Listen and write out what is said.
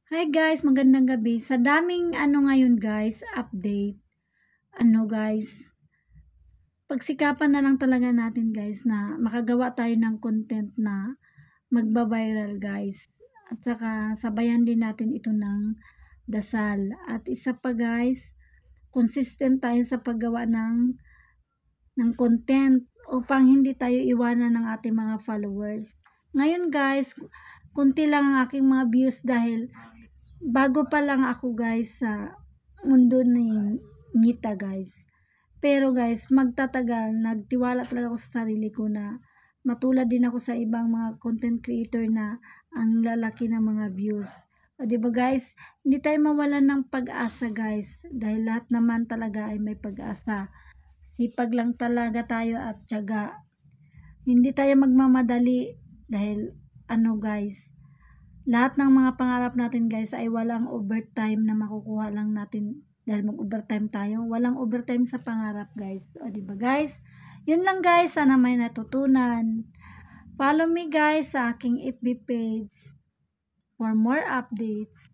Hi guys, magandang gabi. Sa daming ngayon guys, update. Guys, pagsikapan na lang talaga natin guys na makagawa tayo ng content na magba-viral guys. At saka sabayan din natin ito ng dasal. At isa pa guys, consistent tayo sa paggawa ng content upang hindi tayo iwanan ng ating mga followers. Ngayon guys, kunti lang ang aking mga views dahil bago pa lang ako guys sa mundo ni Ngita guys. Pero guys, magtatagal, nagtiwala talaga ako sa sarili ko na matulad din ako sa ibang mga content creator na ang lalaki ng mga views. O diba guys, hindi tayo mawalan ng pag-asa guys, dahil lahat naman talaga ay may pag-asa. Sipag lang talaga tayo at tiyaga. Hindi tayo magmamadali dahil guys, lahat ng mga pangarap natin guys ay walang overtime na makukuha lang natin dahil mag-overtime tayo. Walang overtime sa pangarap guys. O diba guys? Yun lang guys. Sana may natutunan. Follow me guys sa aking FB page for more updates.